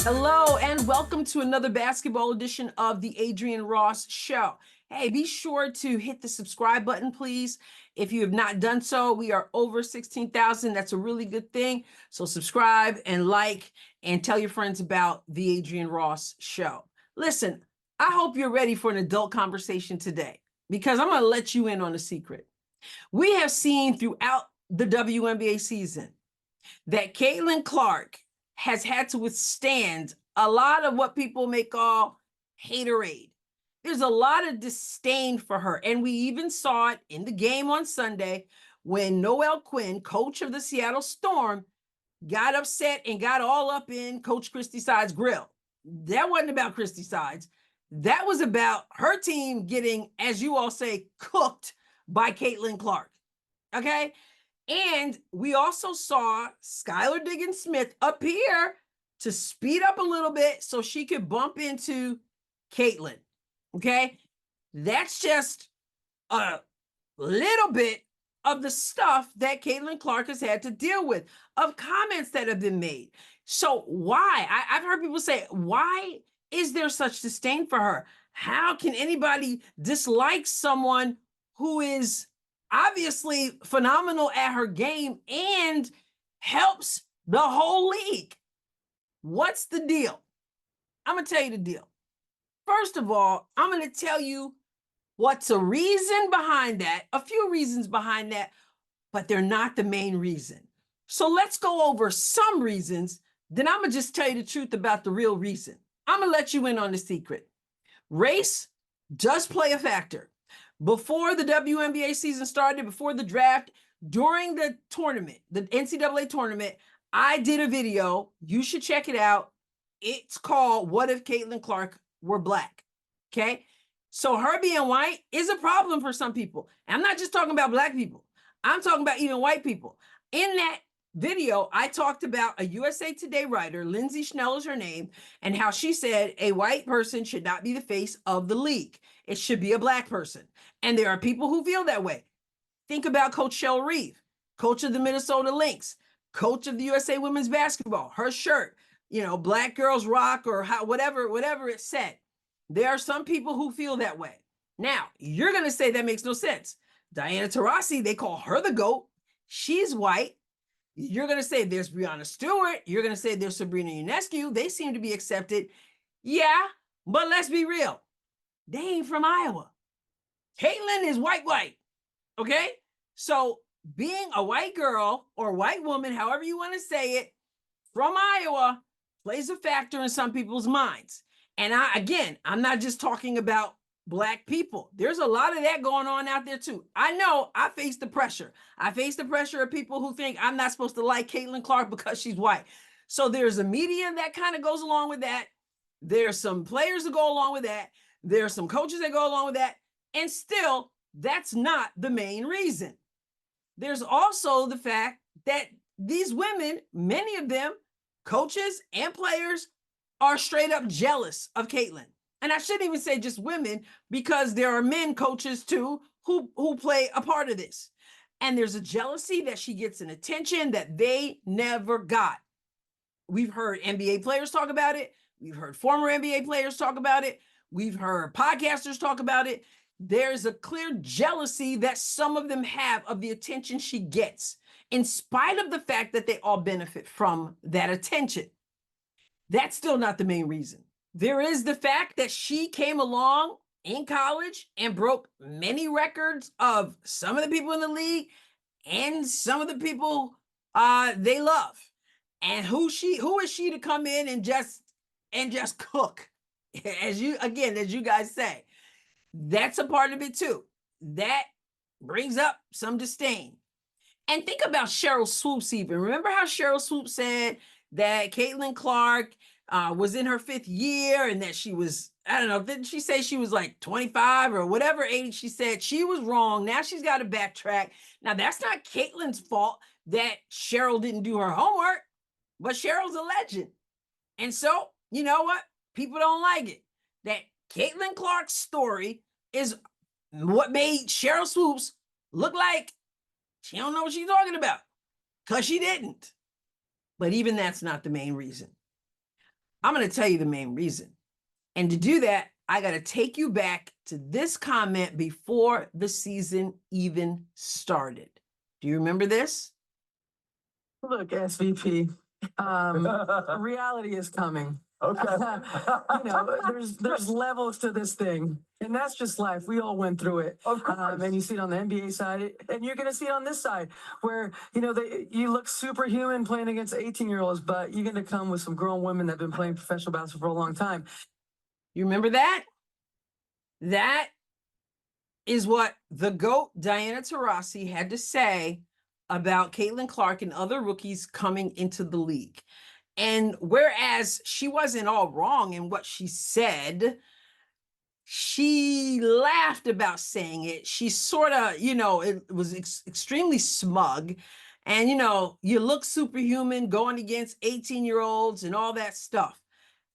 Hello, and welcome to another basketball edition of the Adrienne Ross Show. Hey, be sure to hit the subscribe button, please. If you have not done so, we are over 16,000. That's a really good thing. So subscribe and like and tell your friends about the Adrienne Ross Show. Listen, I hope you're ready for an adult conversation today because I'm going to let you in on a secret. We have seen throughout the WNBA season that Caitlin Clark has had to withstand a lot of what people may call haterade. There's a lot of disdain for her. And we even saw it in the game on Sunday when Noelle Quinn, coach of the Seattle Storm, got upset and got all up in Coach Christy Sides' grill. That wasn't about Christy Sides. That was about her team getting, as you all say, cooked by Caitlin Clark. Okay? And we also saw Skylar Diggins-Smith appear to speed up a little bit so she could bump into Caitlin. Okay? That's just a little bit of the stuff that Caitlin Clark has had to deal with, of comments that have been made. So why? I've heard people say, why is there such disdain for her? How can anybody dislike someone who is obviously phenomenal at her game and helps the whole league? What's the deal? I'm going to tell you the deal. First of all, I'm going to tell you what's a reason behind that, a few reasons behind that, but they're not the main reason. So let's go over some reasons, then I'm going to just tell you the truth about the real reason. I'm going to let you in on the secret. Race does play a factor. Before the WNBA season started, before the draft, during the tournament, the NCAA tournament, I did a video. You should check it out. It's called What If Caitlin Clark Were Black? Okay? So her being white is a problem for some people. And I'm not just talking about black people. I'm talking about even white people. In that video, I talked about a USA Today writer, Lindsay Schnell is her name, and how she said a white person should not be the face of the league. It should be a black person. And there are people who feel that way. Think about Coach Shell Reeve, coach of the Minnesota Lynx, coach of the USA Women's Basketball, her shirt, Black Girls Rock or whatever it said. There are some people who feel that way. Now, you're going to say that makes no sense. Diana Taurasi, they call her the GOAT. She's white. You're going to say there's Breonna Stewart. You're going to say there's Sabrina Ionescu. They seem to be accepted. Yeah, but let's be real. They ain't from Iowa. Caitlin is white, okay? So being a white girl or white woman, however you want to say it, from Iowa plays a factor in some people's minds. And I'm not just talking about black people. There's a lot of that going on out there too. I know I face the pressure. I face the pressure of people who think I'm not supposed to like Caitlin Clark because she's white. So there's a media that kind of goes along with that. There's some players that go along with that. There's some coaches that go along with that. And still, that's not the main reason. There's also the fact that these women, many of them, coaches and players, are straight up jealous of Caitlin. And I shouldn't even say just women, because there are men coaches too who play a part of this. And there's a jealousy that she gets an attention that they never got. We've heard NBA players talk about it. We've heard former NBA players talk about it. We've heard podcasters talk about it. There's a clear jealousy that some of them have of the attention she gets, in spite of the fact that they all benefit from that attention. That's still not the main reason. There is the fact that she came along in college and broke many records of some of the people in the league and some of the people they love. And who is she to come in and just cook, as you guys say? That's a part of it too. That brings up some disdain. And think about Cheryl Swoops even. Remember how Cheryl Swoops said that Caitlin Clark was in her 5th year and that she was, I don't know, didn't she say she was like 25 or whatever age she said? She was wrong. Now she's got to backtrack. Now, that's not Caitlin's fault that Cheryl didn't do her homework, but Cheryl's a legend. And so, you know what? People don't like it. That Caitlin Clark's story is what made Cheryl Swoops look like she don't know what she's talking about, because she didn't. But even that's not the main reason. I'm going to tell you the main reason. And to do that, I got to take you back to this comment before the season even started. Do you remember this? Look, SVP, reality is coming. Okay. There's levels to this thing, and that's just life. We all went through it. Of course. And you see it on the NBA side, and you're going to see it on this side, where you look superhuman playing against 18-year-olds, but you're going to come with some grown women that have been playing professional basketball for a long time. You remember that? That is what the GOAT, Diana Taurasi, had to say about Caitlin Clark and other rookies coming into the league. And whereas she wasn't all wrong in what she said, she laughed about saying it. She sort of, it was extremely smug. And, you look superhuman going against 18-year-olds and all that stuff.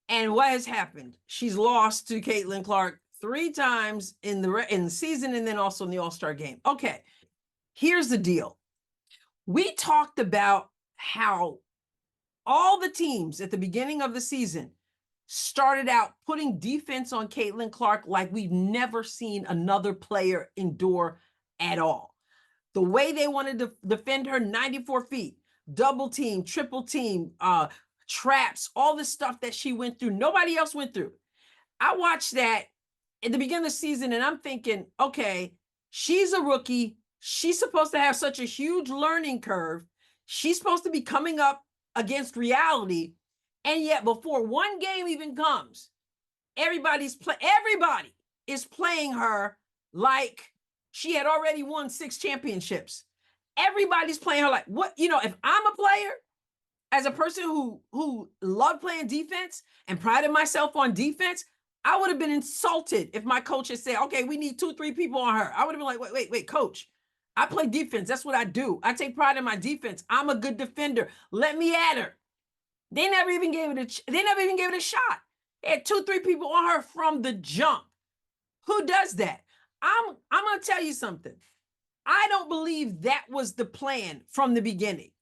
And what has happened? She's lost to Caitlin Clark 3 times in the season and then also in the All-Star game. Okay, here's the deal. We talked about how all the teams at the beginning of the season started out putting defense on Caitlin Clark like we've never seen another player endure at all. The way they wanted to defend her 94 feet, double team, triple team, traps, all the stuff that she went through, nobody else went through. I watched that at the beginning of the season and I'm thinking, okay, she's a rookie. She's supposed to have such a huge learning curve. She's supposed to be coming up against reality. And yet before one game even comes, everybody is playing her like she had already won 6 championships. Everybody's playing her like, what, if I'm a player, as a person who loved playing defense and prided myself on defense, I would have been insulted if my coach had said, okay, we need 2-3 people on her. I would have been like, wait, coach, I play defense. That's what I do. I take pride in my defense. I'm a good defender. Let me at her. They never even gave it a shot. They had 2-3 people on her from the jump. Who does that? I'm going to tell you something. I don't believe that was the plan from the beginning.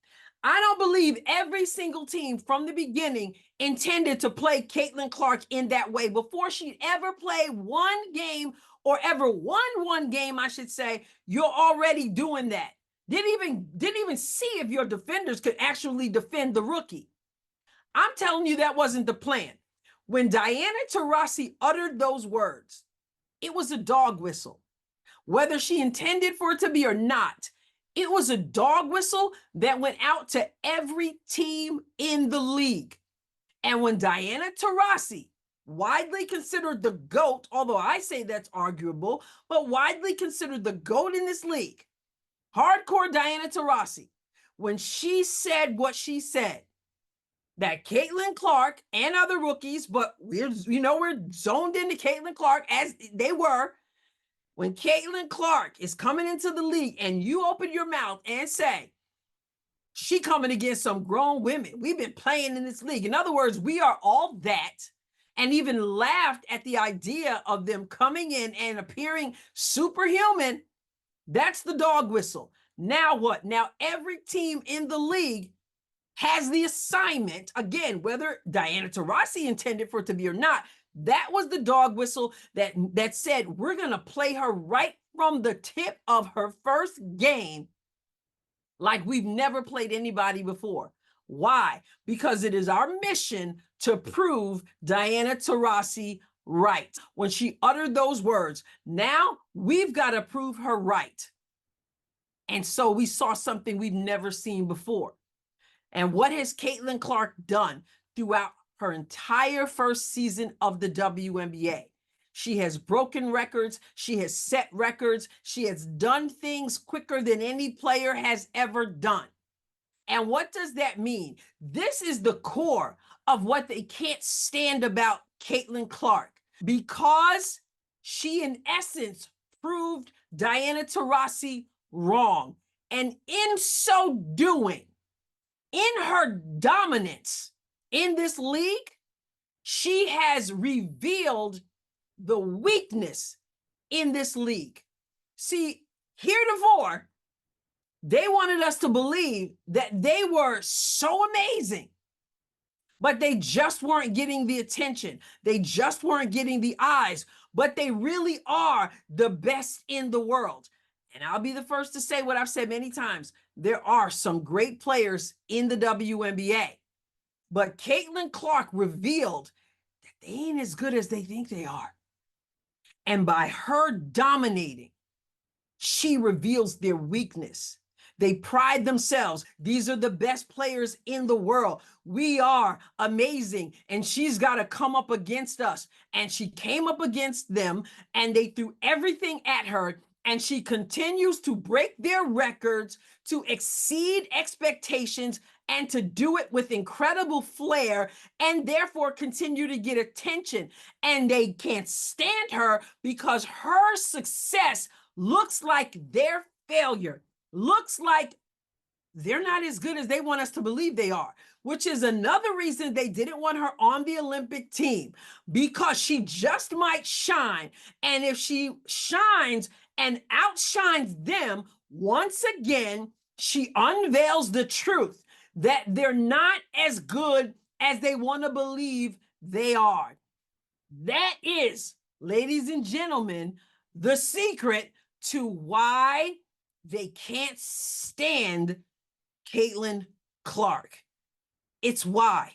I don't believe every single team from the beginning intended to play Caitlin Clark in that way. Before she'd ever played one game or ever won one game, I should say, you're already doing that. Didn't even see if your defenders could actually defend the rookie. I'm telling you that wasn't the plan. When Diana Taurasi uttered those words, it was a dog whistle. Whether she intended for it to be or not, it was a dog whistle that went out to every team in the league. And when Diana Taurasi, widely considered the GOAT, although I say that's arguable, but widely considered the GOAT in this league, hardcore Diana Taurasi, when she said what she said, that Caitlin Clark and other rookies, but we're zoned into Caitlin Clark as they were. When Caitlin Clark is coming into the league and you open your mouth and say, she coming against some grown women. We've been playing in this league. In other words, we are all that, and even laughed at the idea of them coming in and appearing superhuman. That's the dog whistle. Now what? Now every team in the league has the assignment, again, whether Diana Taurasi intended for it to be or not, that was the dog whistle that said, we're going to play her right from the tip of her first game like we've never played anybody before. Why? Because it is our mission to prove Diana Taurasi right. When she uttered those words, now we've got to prove her right. And so we saw something we've never seen before. And what has Caitlin Clark done throughout her entire first season of the WNBA? She has broken records. She has set records. She has done things quicker than any player has ever done. And what does that mean? This is the core of what they can't stand about Caitlin Clark, because she, in essence, proved Diana Taurasi wrong. And in so doing, in her dominance in this league, she has revealed the weakness in this league. See, heretofore, they wanted us to believe that they were so amazing, but they just weren't getting the attention. They just weren't getting the eyes, but they really are the best in the world. And I'll be the first to say what I've said many times. There are some great players in the WNBA, but Caitlin Clark revealed that they ain't as good as they think they are. And by her dominating, she reveals their weakness. They pride themselves. These are the best players in the world. We are amazing. And she's got to come up against us. And she came up against them and they threw everything at her. And she continues to break their records, to exceed expectations, and to do it with incredible flair, and therefore continue to get attention. And they can't stand her because her success looks like their failure, looks like they're not as good as they want us to believe they are, which is another reason they didn't want her on the Olympic team, because she just might shine. And if she shines and outshines them, once again, she unveils the truth that they're not as good as they want to believe they are. That is, ladies and gentlemen, the secret to why they can't stand Caitlin Clark. It's why.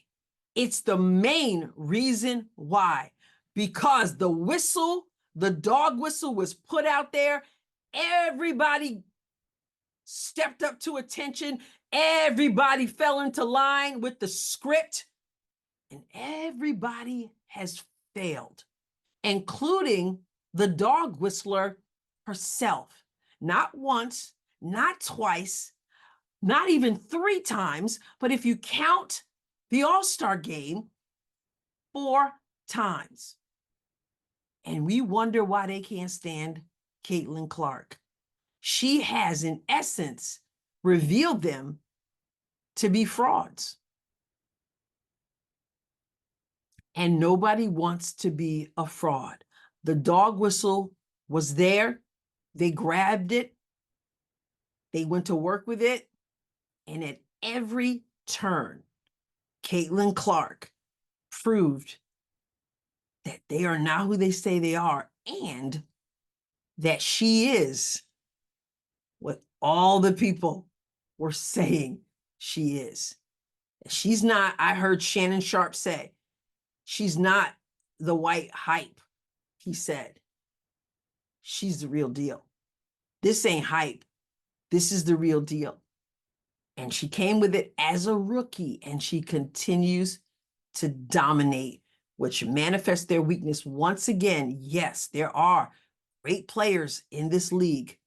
It's the main reason why. Because the whistle, the dog whistle was put out there. Everybody stepped up to attention. Everybody fell into line with the script. And everybody has failed, including the dog whistler herself. Not once, not twice, not even 3 times, but if you count the All-Star game, 4 times. And we wonder why they can't stand Caitlin Clark. She has, in essence, revealed them to be frauds. And nobody wants to be a fraud. The dog whistle was there. They grabbed it. They went to work with it. And at every turn, Caitlin Clark proved that they are not who they say they are, and that she is what all the people were saying she is. She's not, I heard Shannon Sharp say, she's not the white hype, he said. She's the real deal. This ain't hype. This is the real deal. And she came with it as a rookie, and she continues to dominate, which manifests their weakness once again. Yes, there are great players in this league,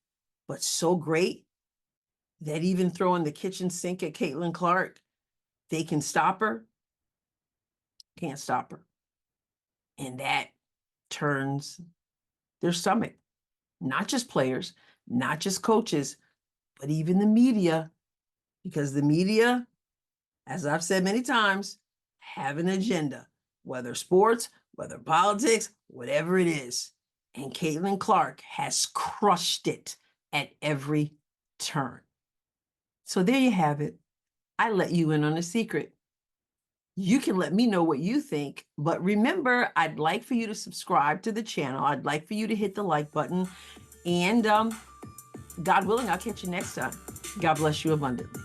but so great that even throwing the kitchen sink at Caitlin Clark, they can stop her, can't stop her. And that turns their stomach. Not just players, not just coaches, but even the media, because the media, as I've said many times, have an agenda, whether sports, whether politics, whatever it is. And Caitlin Clark has crushed it at every turn. So there you have it. I let you in on a secret. You can let me know what you think, but remember, I'd like for you to subscribe to the channel. I'd like for you to hit the like button, and God willing, I'll catch you next time. God bless you abundantly.